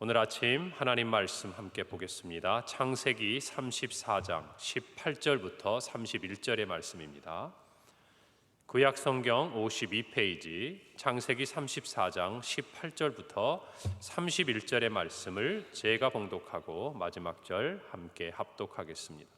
오늘 아침 하나님 말씀 함께 보겠습니다. 창세기 34장 18절부터 31절의 말씀입니다. 구약 성경 52페이지 창세기 34장 18절부터 31절의 말씀을 제가 봉독하고 마지막 절 함께 합독하겠습니다.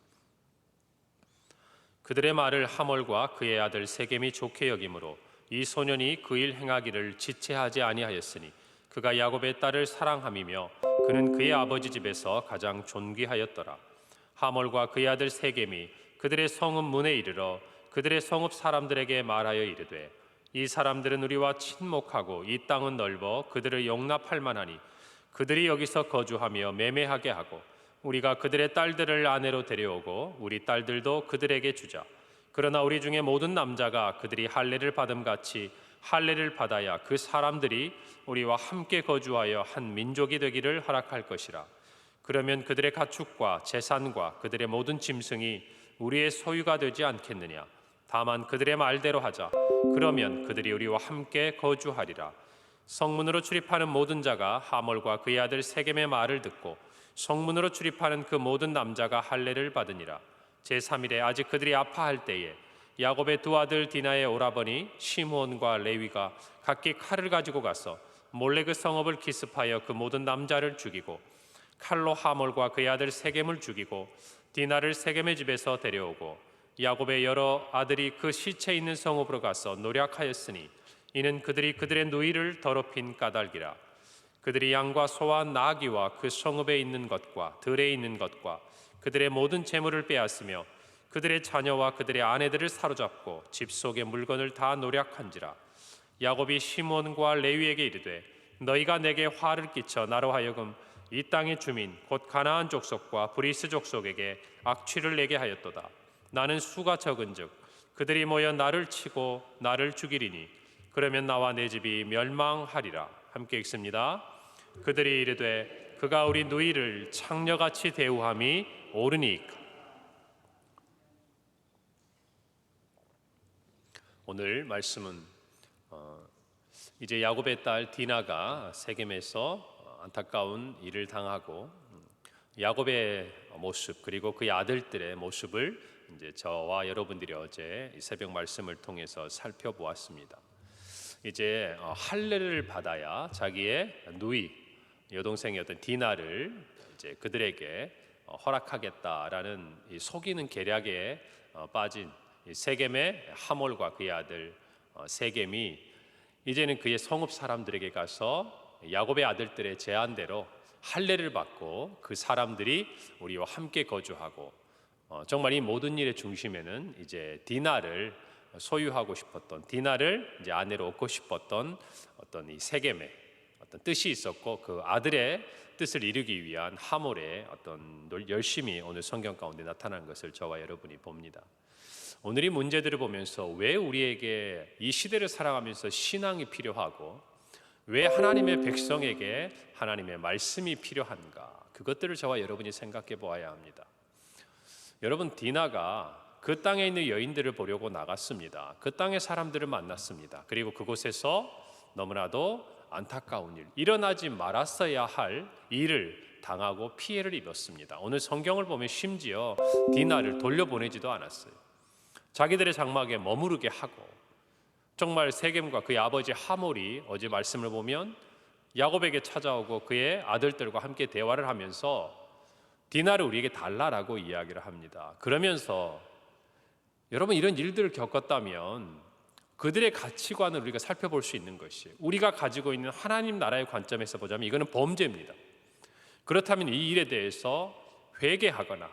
그들의 말을 하몰과 그의 아들 세겜이 좋게 여김으로 이 소년이 그 일 행하기를 지체하지 아니하였으니 그가 야곱의 딸을 사랑함이며 그는 그의 아버지 집에서 가장 존귀하였더라. 하몰과 그의 아들 세겜이 그들의 성읍 문에 이르러 그들의 성읍 사람들에게 말하여 이르되 이 사람들은 우리와 친목하고 이 땅은 넓어 그들을 용납할 만하니 그들이 여기서 거주하며 매매하게 하고 우리가 그들의 딸들을 아내로 데려오고 우리 딸들도 그들에게 주자. 그러나 우리 중에 모든 남자가 그들이 할례를 받음같이 할례를 받아야 그 사람들이 우리와 함께 거주하여 한 민족이 되기를 허락할 것이라. 그러면 그들의 가축과 재산과 그들의 모든 짐승이 우리의 소유가 되지 않겠느냐. 다만 그들의 말대로 하자. 그러면 그들이 우리와 함께 거주하리라. 성문으로 출입하는 모든 자가 하몰과 그의 아들 세겜의 말을 듣고 성문으로 출입하는 그 모든 남자가 할례를 받으니라. 제3일에 아직 그들이 아파할 때에 야곱의 두 아들 디나의 오라버니 시므온과 레위가 각기 칼을 가지고 가서 몰래 그 성읍을 기습하여 그 모든 남자를 죽이고 칼로 하몰과 그의 아들 세겜을 죽이고 디나를 세겜의 집에서 데려오고 야곱의 여러 아들이 그 시체 있는 성읍으로 가서 노략하였으니 이는 그들이 그들의 누이를 더럽힌 까닭이라. 그들이 양과 소와 나귀와 그 성읍에 있는 것과 들에 있는 것과 그들의 모든 재물을 빼앗으며 그들의 자녀와 그들의 아내들을 사로잡고 집 속의 물건을 다 노략한지라. 야곱이 시므온과 레위에게 이르되 너희가 내게 화를 끼쳐 나로 하여금 이 땅의 주민 곧 가나안 족속과 브리스 족속에게 악취를 내게 하였도다. 나는 수가 적은즉 그들이 모여 나를 치고 나를 죽이리니 그러면 나와 내 집이 멸망하리라. 함께 읽습니다. 그들이 이르되 그가 우리 누이를 창녀같이 대우함이 옳으니까. 오늘 말씀은 이제 야곱의 딸 디나가 세겜에서 안타까운 일을 당하고 야곱의 모습 그리고 그의 아들들의 모습을 이제 저와 여러분들이 어제 새벽 말씀을 통해서 살펴보았습니다. 이제 할례를 받아야 자기의 누이 여동생이었던 디나를 이제 그들에게 허락하겠다라는 이 속이는 계략에 빠진 세겜의 하몰과 그의 아들 세겜이 이제는 그의 성읍 사람들에게 가서 야곱의 아들들의 제안대로 할례를 받고 그 사람들이 우리와 함께 거주하고 정말 이 모든 일의 중심에는 이제 디나를 소유하고 싶었던 디나를 이제 아내로 얻고 싶었던 어떤 이 세겜의 어떤 뜻이 있었고 그 아들의 뜻을 이루기 위한 하몰의 어떤 열심이 오늘 성경 가운데 나타나는 것을 저와 여러분이 봅니다. 오늘 이 문제들을 보면서 왜 우리에게 이 시대를 살아가면서 신앙이 필요하고 왜 하나님의 백성에게 하나님의 말씀이 필요한가, 그것들을 저와 여러분이 생각해 보아야 합니다. 여러분, 디나가 그 땅에 있는 여인들을 보려고 나갔습니다. 그 땅의 사람들을 만났습니다. 그리고 그곳에서 너무나도 안타까운 일, 일어나지 말았어야 할 일을 당하고 피해를 입었습니다. 오늘 성경을 보면 심지어 디나를 돌려보내지도 않았어요. 자기들의 장막에 머무르게 하고, 정말 세겜과 그의 아버지 하몰이 어제 말씀을 보면 야곱에게 찾아오고 그의 아들들과 함께 대화를 하면서 디나를 우리에게 달라라고 이야기를 합니다. 그러면서 여러분, 이런 일들을 겪었다면 그들의 가치관을 우리가 살펴볼 수 있는 것이에요. 우리가 가지고 있는 하나님 나라의 관점에서 보자면 이거는 범죄입니다. 그렇다면 이 일에 대해서 회개하거나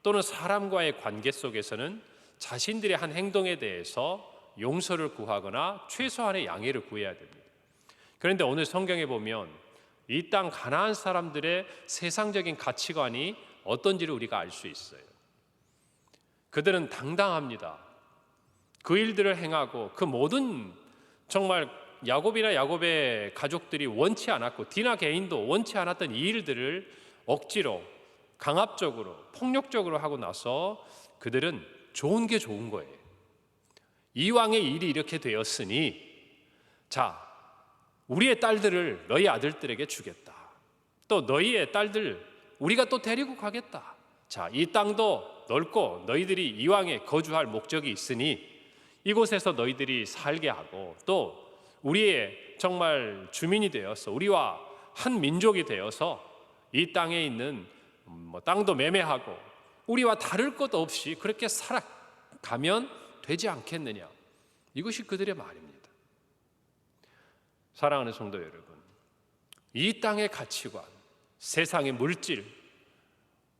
또는 사람과의 관계 속에서는 자신들의 한 행동에 대해서 용서를 구하거나 최소한의 양해를 구해야 됩니다. 그런데 오늘 성경에 보면 이 땅 가나안 사람들의 세상적인 가치관이 어떤지를 우리가 알 수 있어요. 그들은 당당합니다. 그 일들을 행하고 그 모든 정말 야곱이나 야곱의 가족들이 원치 않았고 디나 개인도 원치 않았던 이 일들을 억지로 강압적으로 폭력적으로 하고 나서 그들은 좋은 게 좋은 거예요. 이왕의 일이 이렇게 되었으니 자, 우리의 딸들을 너희 아들들에게 주겠다. 또 너희의 딸들 우리가 또 데리고 가겠다. 자, 이 땅도 넓고 너희들이 이왕에 거주할 목적이 있으니 이곳에서 너희들이 살게 하고 또 우리의 정말 주민이 되어서 우리와 한 민족이 되어서 이 땅에 있는 땅도 매매하고 우리와 다를 것 없이 그렇게 살아가면 되지 않겠느냐. 이것이 그들의 말입니다. 사랑하는 성도 여러분, 이 땅의 가치관, 세상의 물질,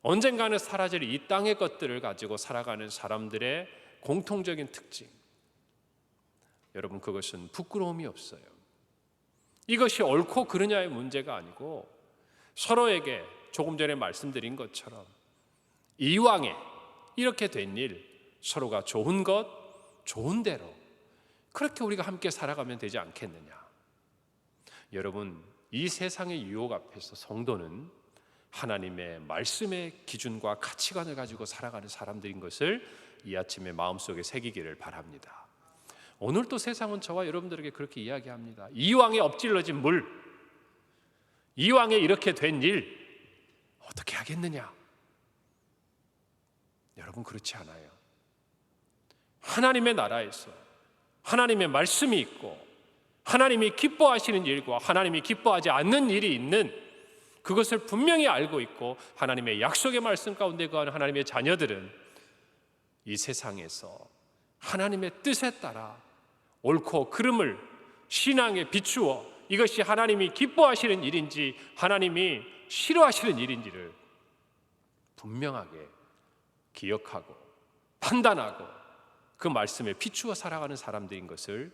언젠가는 사라질 이 땅의 것들을 가지고 살아가는 사람들의 공통적인 특징, 여러분, 그것은 부끄러움이 없어요. 이것이 옳고 그르냐의 문제가 아니고 서로에게 조금 전에 말씀드린 것처럼 이왕에 이렇게 된 일, 서로가 좋은 것, 좋은 대로 그렇게 우리가 함께 살아가면 되지 않겠느냐. 여러분, 이 세상의 유혹 앞에서 성도는 하나님의 말씀의 기준과 가치관을 가지고 살아가는 사람들인 것을 이 아침에 마음속에 새기기를 바랍니다. 오늘도 세상은 저와 여러분들에게 그렇게 이야기합니다. 이왕에 엎질러진 물, 이왕에 이렇게 된 일 어떻게 하겠느냐. 여러분, 그렇지 않아요. 하나님의 나라에서 하나님의 말씀이 있고 하나님이 기뻐하시는 일과 하나님이 기뻐하지 않는 일이 있는 그것을 분명히 알고 있고 하나님의 약속의 말씀 가운데 거하는 하나님의 자녀들은 이 세상에서 하나님의 뜻에 따라 옳고 그름을 신앙에 비추어 이것이 하나님이 기뻐하시는 일인지 하나님이 싫어하시는 일인지를 분명하게 기억하고 판단하고 그 말씀에 비추어 살아가는 사람들인 것을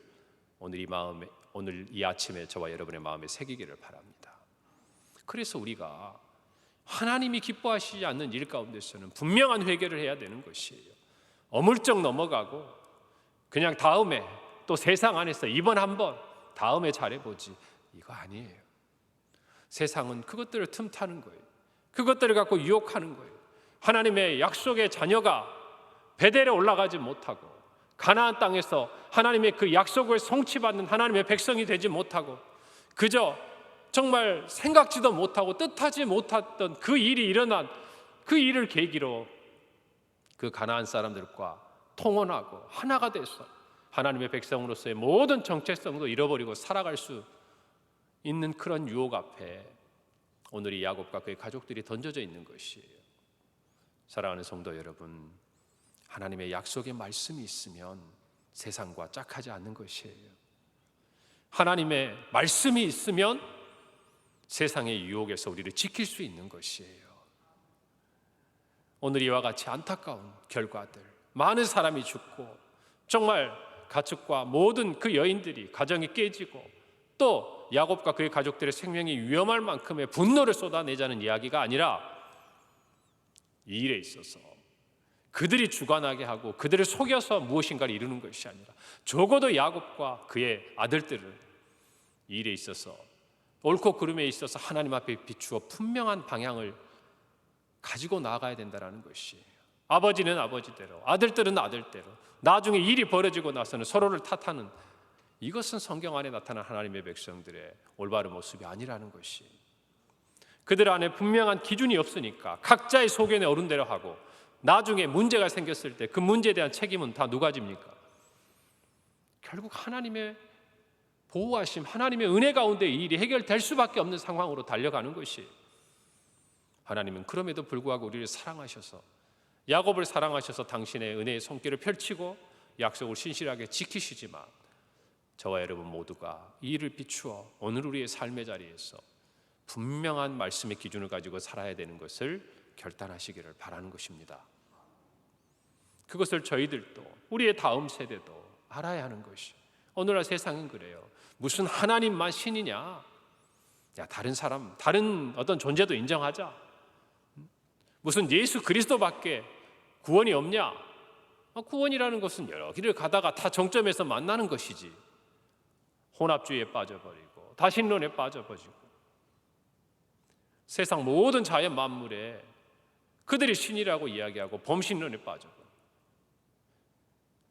오늘 이 아침에 저와 여러분의 마음에 새기기를 바랍니다. 그래서 우리가 하나님이 기뻐하시지 않는 일 가운데서는 분명한 회개를 해야 되는 것이에요. 어물쩍 넘어가고 그냥 다음에 또 세상 안에서 이번 한번 다음에 잘해보지, 이거 아니에요. 세상은 그것들을 틈타는 거예요. 그것들을 갖고 유혹하는 거예요. 하나님의 약속의 자녀가 베델에 올라가지 못하고 가나안 땅에서 하나님의 그 약속을 성취받는 하나님의 백성이 되지 못하고 그저 정말 생각지도 못하고 뜻하지 못했던 그 일이 일어난 그 일을 계기로 그 가나안 사람들과 통혼하고 하나가 돼서 하나님의 백성으로서의 모든 정체성도 잃어버리고 살아갈 수 있는 그런 유혹 앞에 오늘 이 야곱과 그의 가족들이 던져져 있는 것이에요. 사랑하는 성도 여러분, 하나님의 약속의 말씀이 있으면 세상과 짝하지 않는 것이에요. 하나님의 말씀이 있으면 세상의 유혹에서 우리를 지킬 수 있는 것이에요. 오늘 이와 같이 안타까운 결과들, 많은 사람이 죽고 정말 가축과 모든 그 여인들이 가정이 깨지고 또 야곱과 그의 가족들의 생명이 위험할 만큼의 분노를 쏟아내자는 이야기가 아니라 이 일에 있어서 그들이 주관하게 하고 그들을 속여서 무엇인가를 이루는 것이 아니라 적어도 야곱과 그의 아들들은 이 일에 있어서 옳고 그름에 있어서 하나님 앞에 비추어 분명한 방향을 가지고 나아가야 된다는 것이에요. 아버지는 아버지대로, 아들들은 아들대로, 나중에 일이 벌어지고 나서는 서로를 탓하는, 이것은 성경 안에 나타난 하나님의 백성들의 올바른 모습이 아니라는 것이에요. 그들 안에 분명한 기준이 없으니까 각자의 소견에 어른 대로 하고 나중에 문제가 생겼을 때 그 문제에 대한 책임은 다 누가 집니까? 결국 하나님의 보호하심, 하나님의 은혜 가운데 이 일이 해결될 수밖에 없는 상황으로 달려가는 것이에요. 하나님은 그럼에도 불구하고 우리를 사랑하셔서, 야곱을 사랑하셔서 당신의 은혜의 손길을 펼치고 약속을 신실하게 지키시지만 저와 여러분 모두가 이 일을 비추어 오늘 우리의 삶의 자리에서 분명한 말씀의 기준을 가지고 살아야 되는 것을 결단하시기를 바라는 것입니다. 그것을 저희들도 우리의 다음 세대도 알아야 하는 것이, 오늘날 세상은 그래요. 무슨 하나님만 신이냐, 야 다른 사람, 다른 어떤 존재도 인정하자, 무슨 예수 그리스도밖에 구원이 없냐. 구원이라는 것은 여러 길을 가다가 다 정점에서 만나는 것이지, 혼합주의에 빠져버리고 다신론에 빠져버리고 세상 모든 자연 만물에 그들이 신이라고 이야기하고 범신론에 빠져버리고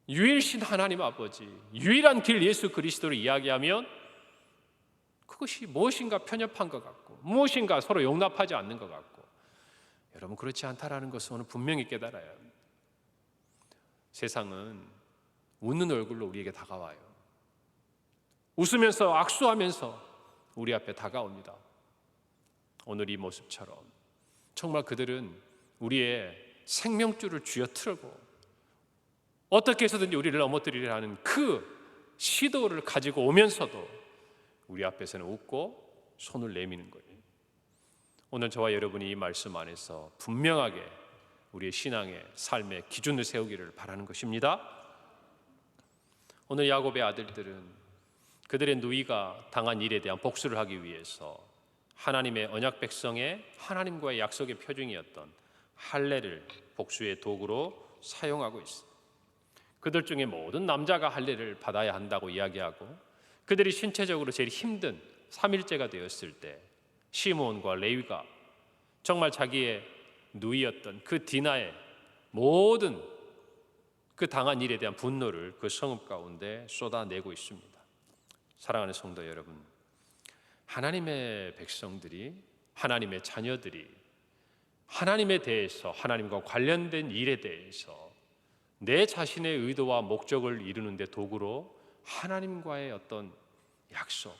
유일신 하나님 아버지, 유일한 길 예수 그리스도를 이야기하면 그것이 무엇인가 편협한 것 같고 무엇인가 서로 용납하지 않는 것 같고, 여러분 그렇지 않다라는 것을 오늘 분명히 깨달아야 합니다. 세상은 웃는 얼굴로 우리에게 다가와요. 웃으면서 악수하면서 우리 앞에 다가옵니다. 오늘 이 모습처럼 정말 그들은 우리의 생명줄을 쥐어틀고 어떻게 해서든지 우리를 넘어뜨리려 하는 그 시도를 가지고 오면서도 우리 앞에서는 웃고 손을 내미는 거예요. 오늘 저와 여러분이 이 말씀 안에서 분명하게 우리의 신앙의 삶의 기준을 세우기를 바라는 것입니다. 오늘 야곱의 아들들은 그들의 누이가 당한 일에 대한 복수를 하기 위해서 하나님의 언약 백성의 하나님과의 약속의 표징이었던 할례를 복수의 도구로 사용하고 있습니다. 그들 중에 모든 남자가 할례를 받아야 한다고 이야기하고, 그들이 신체적으로 제일 힘든 3일째가 되었을 때 시므온과 레위가 정말 자기의 누이였던 그 디나의 모든 그 당한 일에 대한 분노를 그 성읍 가운데 쏟아내고 있습니다. 사랑하는 성도 여러분, 하나님의 백성들이, 하나님의 자녀들이 하나님에 대해서, 하나님과 관련된 일에 대해서 내 자신의 의도와 목적을 이루는 데 도구로 하나님과의 어떤 약속,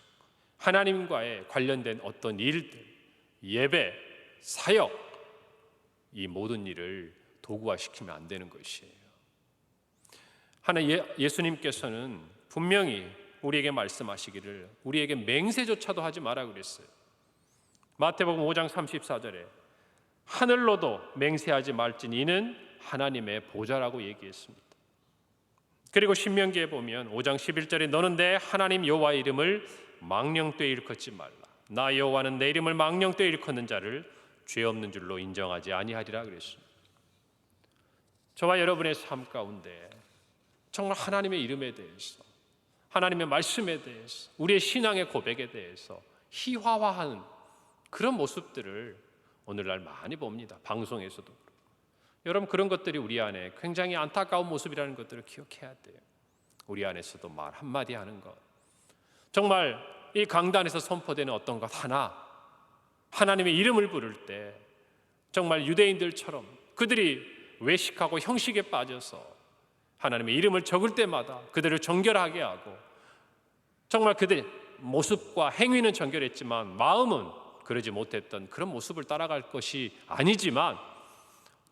하나님과의 관련된 어떤 일들, 예배, 사역, 이 모든 일을 도구화시키면 안 되는 것이에요. 예수님께서는 분명히 우리에게 말씀하시기를 우리에게 맹세조차도 하지 마라 그랬어요. 마태복음 5장 34절에 하늘로도 맹세하지 말지니 이는 하나님의 보좌라고 얘기했습니다. 그리고 신명기에 보면 5장 11절에 너는 내 하나님 여호와의 이름을 망령되이 일컫지 말라. 나 여호와는 내 이름을 망령되이 일컫는 자를 죄 없는 줄로 인정하지 아니하리라 그랬습니다. 저와 여러분의 삶 가운데 정말 하나님의 이름에 대해서, 하나님의 말씀에 대해서, 우리의 신앙의 고백에 대해서 희화화하는 그런 모습들을 오늘날 많이 봅니다. 방송에서도. 여러분 그런 것들이 우리 안에 굉장히 안타까운 모습이라는 것들을 기억해야 돼요. 우리 안에서도 말 한마디 하는 것, 정말 이 강단에서 선포되는 어떤 것 하나, 하나님의 이름을 부를 때 정말 유대인들처럼 그들이 외식하고 형식에 빠져서 하나님의 이름을 적을 때마다 그들을 정결하게 하고, 정말 그들의 모습과 행위는 정결했지만 마음은 그러지 못했던 그런 모습을 따라갈 것이 아니지만,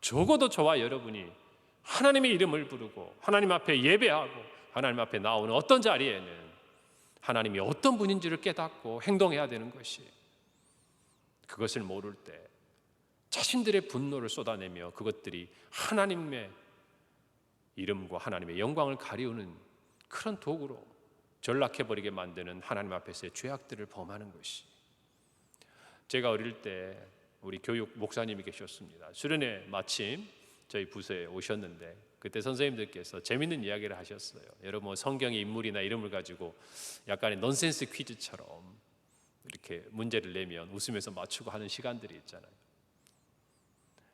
적어도 저와 여러분이 하나님의 이름을 부르고 하나님 앞에 예배하고 하나님 앞에 나오는 어떤 자리에는 하나님이 어떤 분인지를 깨닫고 행동해야 되는 것이, 그것을 모를 때 자신들의 분노를 쏟아내며 그것들이 하나님의 이름과 하나님의 영광을 가리우는 그런 도구로 전락해버리게 만드는 하나님 앞에서의 죄악들을 범하는 것이. 제가 어릴 때 우리 교육 목사님이 계셨습니다. 수련회 마침 저희 부서에 오셨는데 그때 선생님들께서 재밌는 이야기를 하셨어요. 여러분 성경의 인물이나 이름을 가지고 약간의 넌센스 퀴즈처럼 이렇게 문제를 내면 웃으면서 맞추고 하는 시간들이 있잖아요.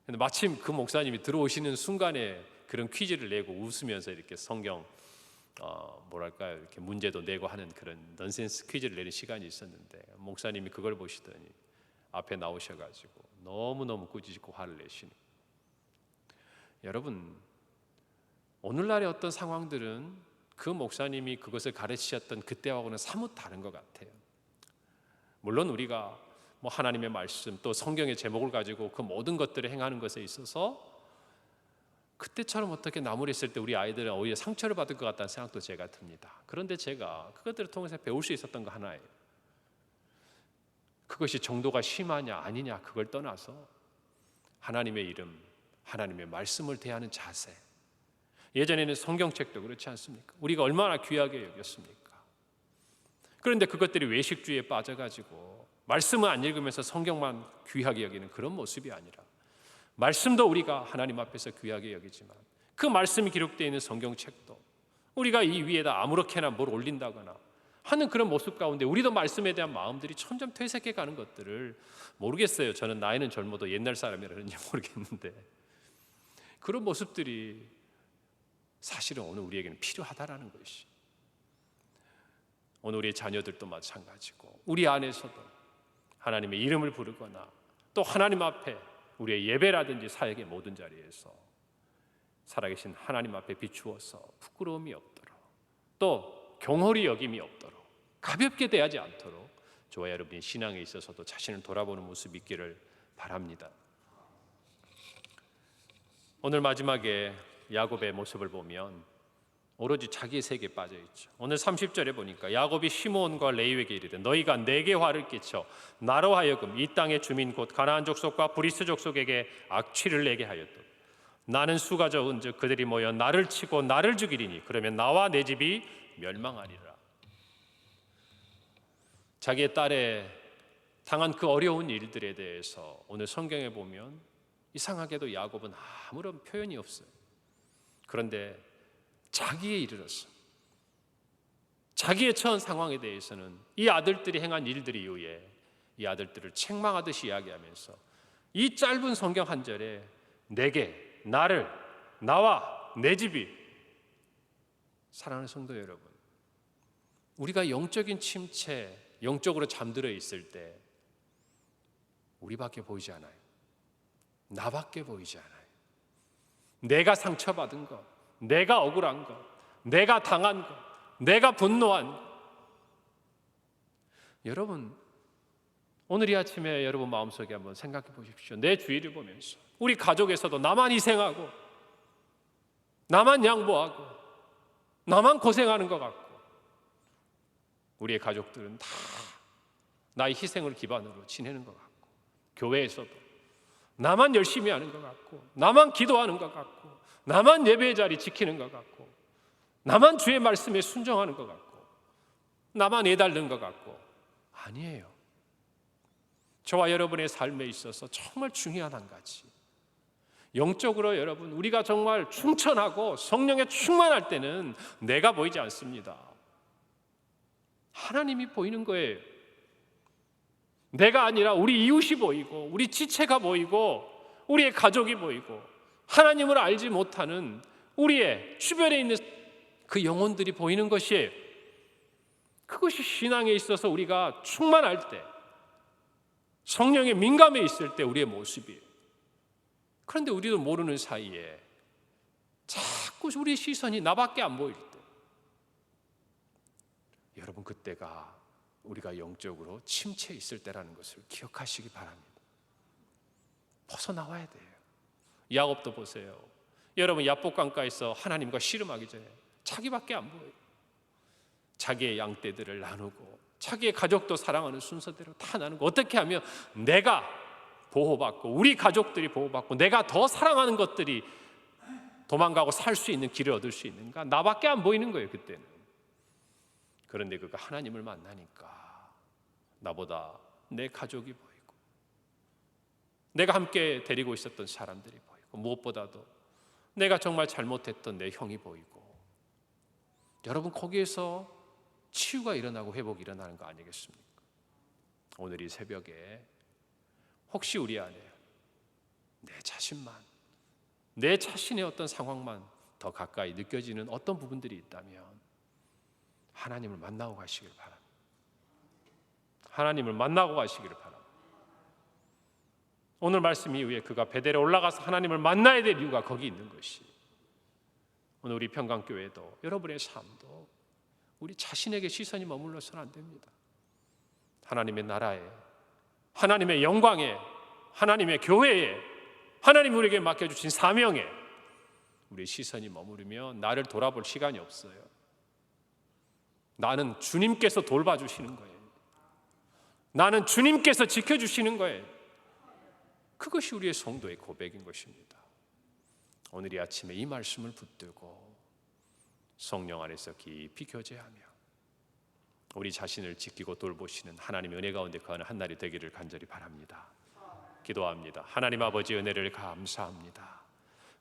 근데 마침 그 목사님이 들어오시는 순간에 그런 퀴즈를 내고 웃으면서 이렇게 성경 뭐랄까요, 이렇게 문제도 내고 하는 그런 넌센스 퀴즈를 내는 시간이 있었는데, 목사님이 그걸 보시더니 앞에 나오셔가지고 너무너무 꾸짖고 화를 내시는. 여러분 오늘날의 어떤 상황들은 그 목사님이 그것을 가르치셨던 그때하고는 사뭇 다른 것 같아요. 물론 우리가 뭐 하나님의 말씀 또 성경의 제목을 가지고 그 모든 것들을 행하는 것에 있어서 그때처럼 어떻게 나무랬을 때 우리 아이들은 오히려 상처를 받을 것 같다는 생각도 제가 듭니다. 그런데 제가 그것들을 통해서 배울 수 있었던 거 하나예요. 그것이 정도가 심하냐 아니냐 그걸 떠나서 하나님의 이름, 하나님의 말씀을 대하는 자세. 예전에는 성경책도 그렇지 않습니까? 우리가 얼마나 귀하게 여겼습니까? 그런데 그것들이 외식주의에 빠져가지고 말씀을 안 읽으면서 성경만 귀하게 여기는 그런 모습이 아니라, 말씀도 우리가 하나님 앞에서 귀하게 여기지만 그 말씀이 기록되어 있는 성경책도 우리가 이 위에다 아무렇게나 뭘 올린다거나 하는 그런 모습 가운데 우리도 말씀에 대한 마음들이 점점 퇴색해 가는 것들을, 모르겠어요. 저는 나이는 젊어도 옛날 사람이라는지 모르겠는데 그런 모습들이 사실은 오늘 우리에게는 필요하다라는 것이. 오늘 우리의 자녀들도 마찬가지고 우리 안에서도 하나님의 이름을 부르거나 또 하나님 앞에 우리의 예배라든지 사역의 모든 자리에서 살아계신 하나님 앞에 비추어서 부끄러움이 없도록 또 경홀히 여김이 없도록 가볍게 대하지 않도록 저와 여러분이 신앙에 있어서도 자신을 돌아보는 모습이 있기를 바랍니다. 오늘 마지막에 야곱의 모습을 보면 오로지 자기의 세계에 빠져 있죠. 오늘 30절에 보니까 야곱이 시므온과 레위에게 이르되 너희가 내게 화를 끼쳐 나로 하여금 이 땅의 주민 곧 가나안 족속과 브리스 족속에게 악취를 내게 하였도다. 나는 수가 적은즉 그들이 모여 나를 치고 나를 죽이리니 그러면 나와 내 집이 멸망하리라. 자기의 딸에 당한 그 어려운 일들에 대해서 오늘 성경에 보면 이상하게도 야곱은 아무런 표현이 없어요. 그런데 자기에 이르렀어. 자기의 처한 상황에 대해서는 이 아들들이 행한 일들 이후에 이 아들들을 책망하듯이 이야기하면서 이 짧은 성경 한 절에 내게, 나를, 나와 내 집이, 사랑하는 성도 여러분, 우리가 영적인 침체, 영적으로 잠들어 있을 때 우리밖에 보이지 않아요. 나밖에 보이지 않아요. 내가 상처받은 것, 내가 억울한 것, 내가 당한 것, 내가 분노한 것. 여러분, 오늘 이 아침에 여러분 마음속에 한번 생각해 보십시오. 내 주위를 보면서 우리 가족에서도 나만 희생하고 나만 양보하고 나만 고생하는 것 같고 우리의 가족들은 다 나의 희생을 기반으로 지내는 것 같고 교회에서도 나만 열심히 하는 것 같고 나만 기도하는 것 같고 나만 예배의 자리 지키는 것 같고 나만 주의 말씀에 순종하는 것 같고 나만 애달는 것 같고 아니에요. 저와 여러분의 삶에 있어서 정말 중요한 한 가지, 영적으로 여러분 우리가 정말 충천하고 성령에 충만할 때는 내가 보이지 않습니다. 하나님이 보이는 거예요. 내가 아니라 우리 이웃이 보이고 우리 지체가 보이고 우리의 가족이 보이고 하나님을 알지 못하는 우리의 주변에 있는 그 영혼들이 보이는 것이에요. 그것이 신앙에 있어서 우리가 충만할 때, 성령에 민감해 있을 때 우리의 모습이에요. 그런데 우리도 모르는 사이에 자꾸 우리의 시선이 나밖에 안 보일 때, 여러분 그때가 우리가 영적으로 침체에 있을 때라는 것을 기억하시기 바랍니다. 벗어나와야 돼요. 야곱도 보세요. 여러분 야복강가에서 하나님과 씨름하기 전에 자기밖에 안 보여요. 자기의 양떼들을 나누고 자기의 가족도 사랑하는 순서대로 다 나누고 어떻게 하면 내가 보호받고 우리 가족들이 보호받고 내가 더 사랑하는 것들이 도망가고 살 수 있는 길을 얻을 수 있는가? 나밖에 안 보이는 거예요 그때는. 그런데 그가 하나님을 만나니까 나보다 내 가족이 보이고 내가 함께 데리고 있었던 사람들이 보이고 무엇보다도 내가 정말 잘못했던 내 형이 보이고, 여러분 거기에서 치유가 일어나고 회복이 일어나는 거 아니겠습니까? 오늘 이 새벽에 혹시 우리 안에 내 자신만, 내 자신의 어떤 상황만 더 가까이 느껴지는 어떤 부분들이 있다면 하나님을 만나고 가시길 바랍니다. 하나님을 만나고 가시기를 바랍니다. 오늘 말씀 이후에 그가 베델에 올라가서 하나님을 만나야 될 이유가 거기 있는 것이, 오늘 우리 평강교회도 여러분의 삶도 우리 자신에게 시선이 머물러서는 안 됩니다. 하나님의 나라에, 하나님의 영광에, 하나님의 교회에, 하나님 우리에게 맡겨주신 사명에 우리의 시선이 머무르면 나를 돌아볼 시간이 없어요. 나는 주님께서 돌봐주시는 거예요. 나는 주님께서 지켜주시는 거예요. 그것이 우리의 성도의 고백인 것입니다. 오늘 이 아침에 이 말씀을 붙들고 성령 안에서 깊이 교제하며 우리 자신을 지키고 돌보시는 하나님의 은혜 가운데 거하는 한 날이 되기를 간절히 바랍니다. 기도합니다. 하나님 아버지 은혜를 감사합니다.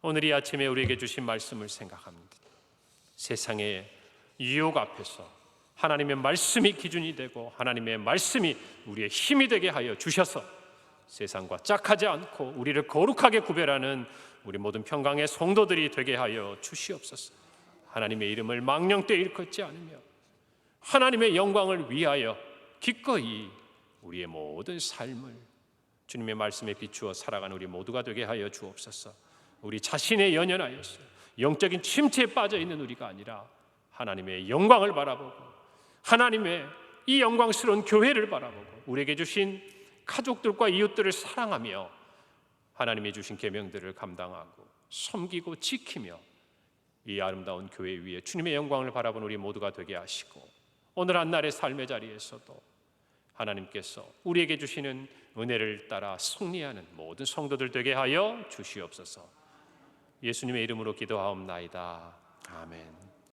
오늘 이 아침에 우리에게 주신 말씀을 생각합니다. 세상의 유혹 앞에서 하나님의 말씀이 기준이 되고 하나님의 말씀이 우리의 힘이 되게 하여 주셔서 세상과 짝하지 않고 우리를 거룩하게 구별하는 우리 모든 평강의 성도들이 되게 하여 주시옵소서. 하나님의 이름을 망령되이 일컫지 않으며 하나님의 영광을 위하여 기꺼이 우리의 모든 삶을 주님의 말씀에 비추어 살아가는 우리 모두가 되게 하여 주옵소서. 우리 자신에 연연하여서 영적인 침체에 빠져 있는 우리가 아니라 하나님의 영광을 바라보고 하나님의 이 영광스러운 교회를 바라보고 우리에게 주신 가족들과 이웃들을 사랑하며 하나님이 주신 계명들을 감당하고 섬기고 지키며 이 아름다운 교회 위에 주님의 영광을 바라보는 우리 모두가 되게 하시고 오늘 한날의 삶의 자리에서도 하나님께서 우리에게 주시는 은혜를 따라 승리하는 모든 성도들 되게 하여 주시옵소서. 예수님의 이름으로 기도하옵나이다. 아멘.